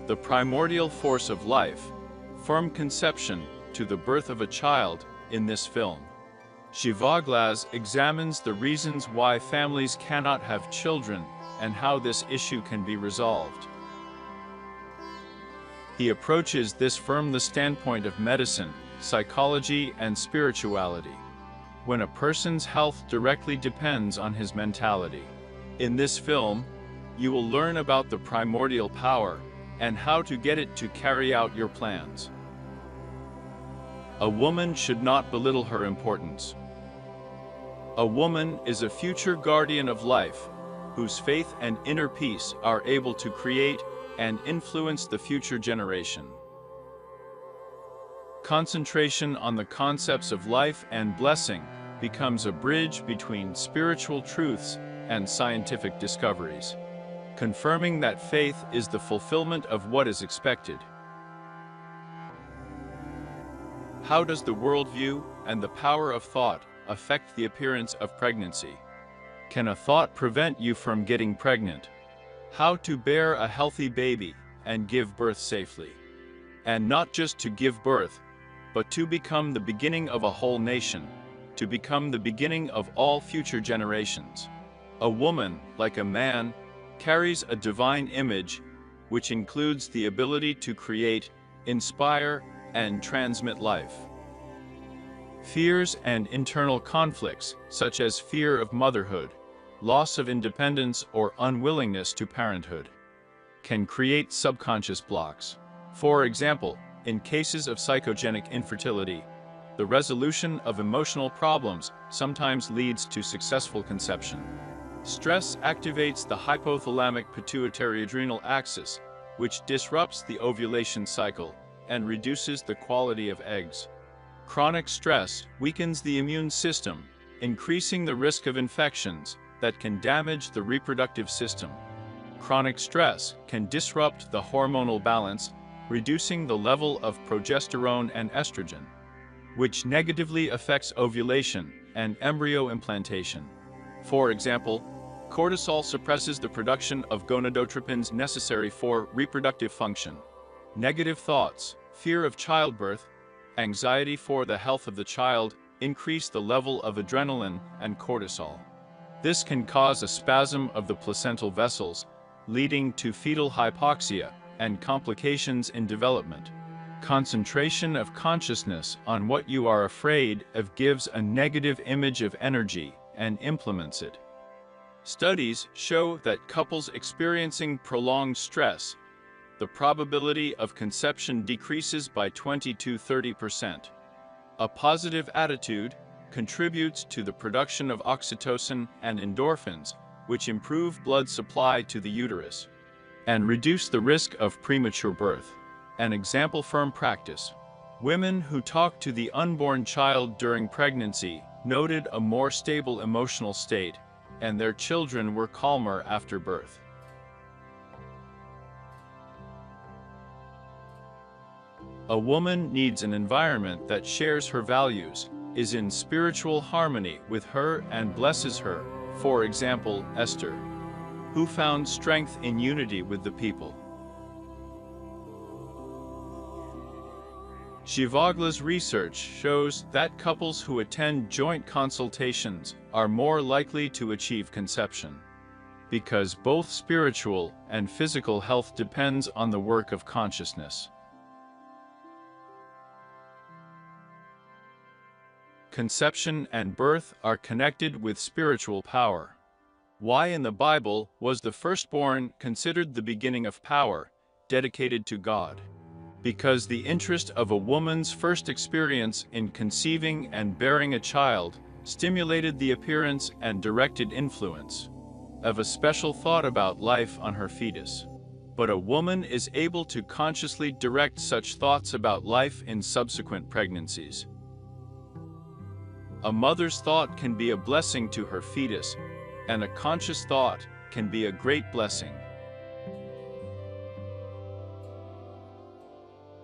The primordial force of life, from conception to the birth of a child in this film. Zhivoglas examines the reasons why families cannot have children and how this issue can be resolved. He approaches this from the standpoint of medicine, psychology, and spirituality, when a person's health directly depends on his mentality. In this film, you will learn about the primordial power and how to get it to carry out your plans. A woman should not belittle her importance. A woman is a future guardian of life, whose faith and inner peace are able to create and influence the future generation. Concentration on the concepts of life and blessing becomes a bridge between spiritual truths and scientific discoveries, confirming that faith is the fulfillment of what is expected. How does the worldview and the power of thought affect the appearance of pregnancy? Can a thought prevent you from getting pregnant? How to bear a healthy baby and give birth safely. And not just to give birth, but to become the beginning of a whole nation, to become the beginning of all future generations. A woman, like a man, carries a divine image, which includes the ability to create, inspire, and transmit life. Fears and internal conflicts, such as fear of motherhood, loss of independence, or unwillingness to parenthood, can create subconscious blocks. For example, in cases of psychogenic infertility, the resolution of emotional problems sometimes leads to successful conception. Stress activates the hypothalamic pituitary adrenal axis, which disrupts the ovulation cycle and reduces the quality of eggs. Chronic stress weakens the immune system, increasing the risk of infections that can damage the reproductive system. Chronic stress can disrupt the hormonal balance, reducing the level of progesterone and estrogen, which negatively affects ovulation and embryo implantation. For example, cortisol suppresses the production of gonadotropins necessary for reproductive function. Negative thoughts, fear of childbirth, anxiety for the health of the child increase the level of adrenaline and cortisol. This can cause a spasm of the placental vessels, leading to fetal hypoxia and complications in development. Concentration of consciousness on what you are afraid of gives a negative image of energy and implements it. Studies show that couples experiencing prolonged stress, the probability of conception decreases by 20 to 30%. A positive attitude contributes to the production of oxytocin and endorphins, which improve blood supply to the uterus and reduce the risk of premature birth. An example from practice. Women who talked to the unborn child during pregnancy noted a more stable emotional state, and their children were calmer after birth. A woman needs an environment that shares her values, is in spiritual harmony with her, and blesses her. For example, Esther, who found strength in unity with the people. Zhivoglas' research shows that couples who attend joint consultations are more likely to achieve conception, because both spiritual and physical health depends on the work of consciousness. Conception and birth are connected with spiritual power. Why in the Bible was the firstborn considered the beginning of power, dedicated to God? Because the interest of a woman's first experience in conceiving and bearing a child stimulated the appearance and directed influence of a special thought about life on her fetus. But a woman is able to consciously direct such thoughts about life in subsequent pregnancies. A mother's thought can be a blessing to her fetus, and a conscious thought can be a great blessing.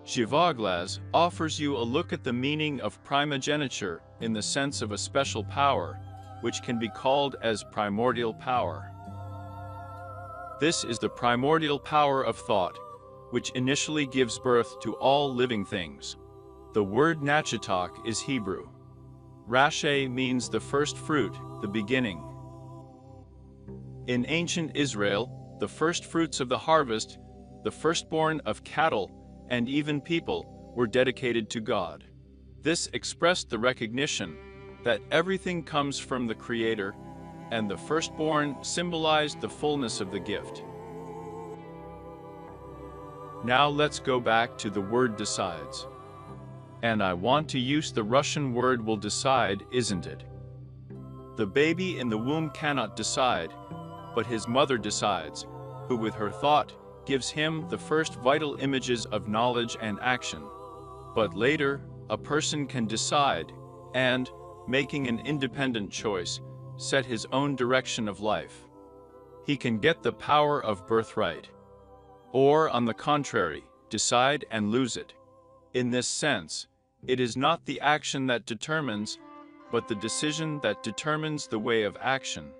Zhivoglas offers you a look at the meaning of primogeniture in the sense of a special power, which can be called as primordial power. This is the primordial power of thought, which initially gives birth to all living things. The word Nachatak is Hebrew. Rashi means the first fruit, the beginning. In ancient Israel, the first fruits of the harvest, the firstborn of cattle, and even people, were dedicated to God. This expressed the recognition that everything comes from the Creator, and the firstborn symbolized the fullness of the gift. Now let's go back to the word decides. And I want to use the Russian word will decide, isn't it? The baby in the womb cannot decide, but his mother decides, who with her thought gives him the first vital images of knowledge and action. But later, a person can decide, and, making an independent choice, set his own direction of life. He can get the power of birthright. Or, on the contrary, decide and lose it. In this sense, it is not the action that determines, but the decision that determines the way of action.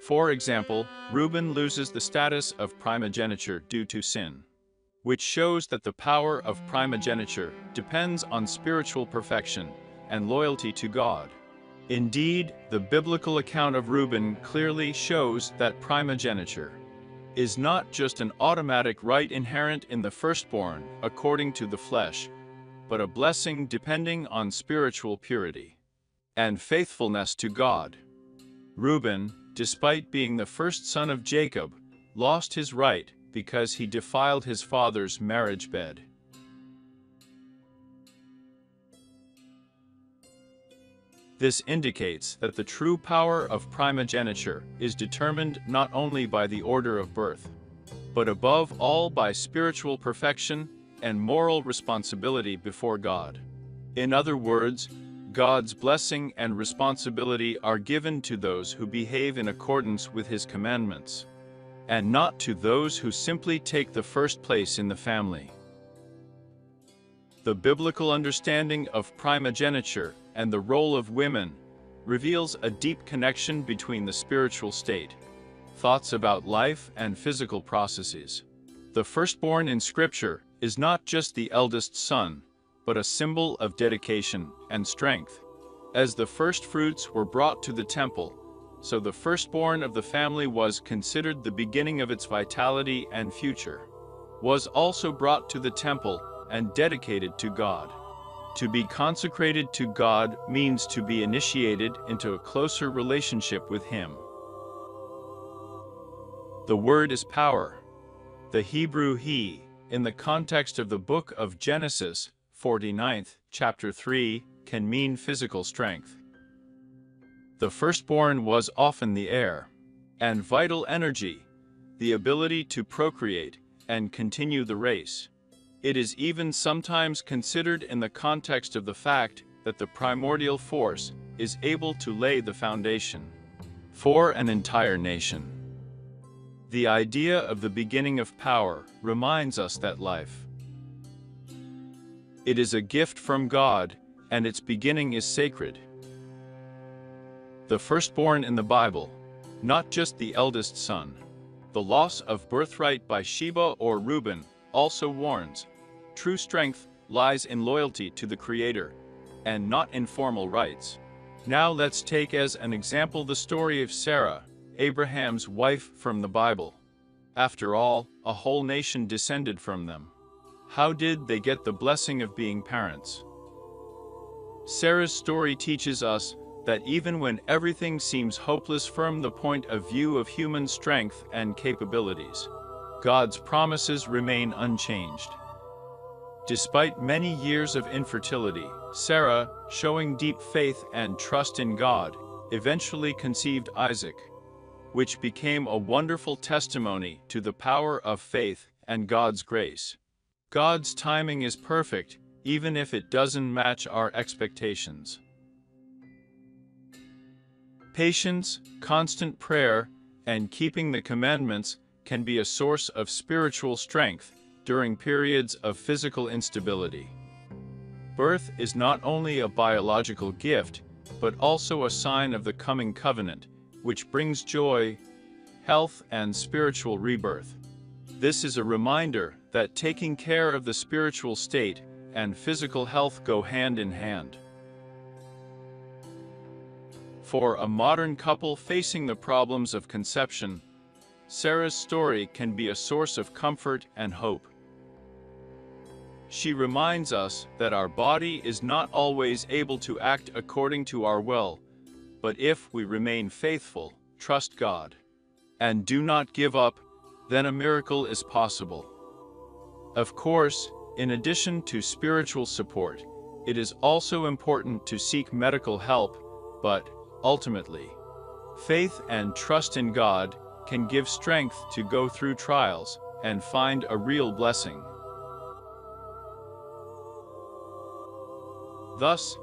For example, Reuben loses the status of primogeniture due to sin, which shows that the power of primogeniture depends on spiritual perfection and loyalty to God. Indeed, the biblical account of Reuben clearly shows that primogeniture is not just an automatic right inherent in the firstborn according to the flesh, but a blessing depending on spiritual purity and faithfulness to God. Reuben, despite being the first son of Jacob, lost his right because he defiled his father's marriage bed. This indicates that the true power of primogeniture is determined not only by the order of birth, but above all by spiritual perfection and moral responsibility before God. In other words, God's blessing and responsibility are given to those who behave in accordance with His commandments, and not to those who simply take the first place in the family. The biblical understanding of primogeniture and the role of women reveals a deep connection between the spiritual state, thoughts about life, and physical processes. The firstborn in Scripture is not just the eldest son, but a symbol of dedication and strength. As the first fruits were brought to the temple, so the firstborn of the family was considered the beginning of its vitality and future, was also brought to the temple and dedicated to God. To be consecrated to God means to be initiated into a closer relationship with Him. The word is power. The Hebrew he, in the context of the book of Genesis, 49th, chapter 3, can mean physical strength. The firstborn was often the heir, and vital energy, the ability to procreate and continue the race. It is even sometimes considered in the context of the fact that the primordial force is able to lay the foundation for an entire nation. The idea of the beginning of power reminds us that life, it is a gift from God, and its beginning is sacred. The firstborn in the Bible, not just the eldest son. The loss of birthright by Sheba or Reuben also warns, true strength lies in loyalty to the Creator, and not in formal rights. Now let's take as an example the story of Sarah, Abraham's wife from the Bible. After all, a whole nation descended from them. How did they get the blessing of being parents? Sarah's story teaches us that even when everything seems hopeless from the point of view of human strength and capabilities, God's promises remain unchanged. Despite many years of infertility, Sarah, showing deep faith and trust in God, eventually conceived Isaac, which became a wonderful testimony to the power of faith and God's grace. God's timing is perfect, even if it doesn't match our expectations. Patience, constant prayer, and keeping the commandments can be a source of spiritual strength during periods of physical instability. Birth is not only a biological gift, but also a sign of the coming covenant, which brings joy, health, and spiritual rebirth. This is a reminder that taking care of the spiritual state and physical health go hand in hand. For a modern couple facing the problems of conception, Sarah's story can be a source of comfort and hope. She reminds us that our body is not always able to act according to our will, but if we remain faithful, trust God, and do not give up, then a miracle is possible. Of course, in addition to spiritual support, it is also important to seek medical help, but ultimately, faith and trust in God can give strength to go through trials and find a real blessing. Thus,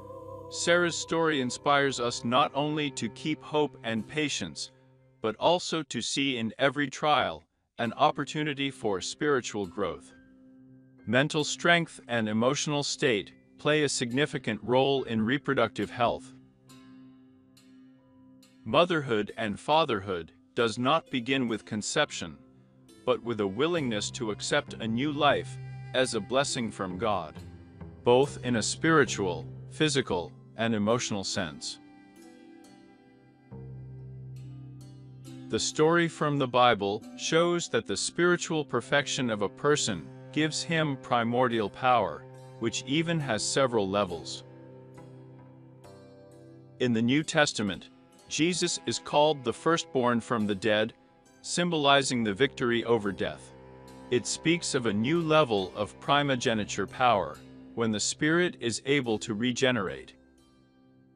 Sarah's story inspires us not only to keep hope and patience, but also to see in every trial an opportunity for spiritual growth. Mental strength and emotional state play a significant role in reproductive health. Motherhood and fatherhood does not begin with conception, but with a willingness to accept a new life as a blessing from God, both in a spiritual, physical, and emotional sense. The story from the Bible shows that the spiritual perfection of a person gives him primordial power, which even has several levels. In the New Testament, Jesus is called the firstborn from the dead, symbolizing the victory over death. It speaks of a new level of primogeniture power, when the Spirit is able to regenerate.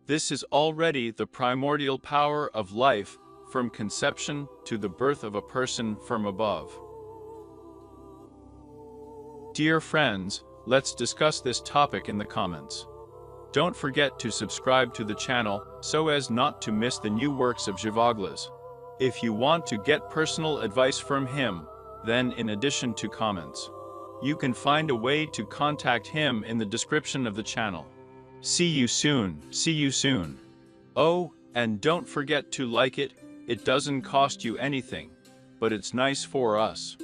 This is already the primordial power of life from conception to the birth of a person from above. Dear friends, let's discuss this topic in the comments. Don't forget to subscribe to the channel so as not to miss the new works of Zhivoglas. If you want to get personal advice from him, then in addition to comments, you can find a way to contact him in the description of the channel. See you soon. See you soon. Oh, and don't forget to like it. It doesn't cost you anything, but it's nice for us.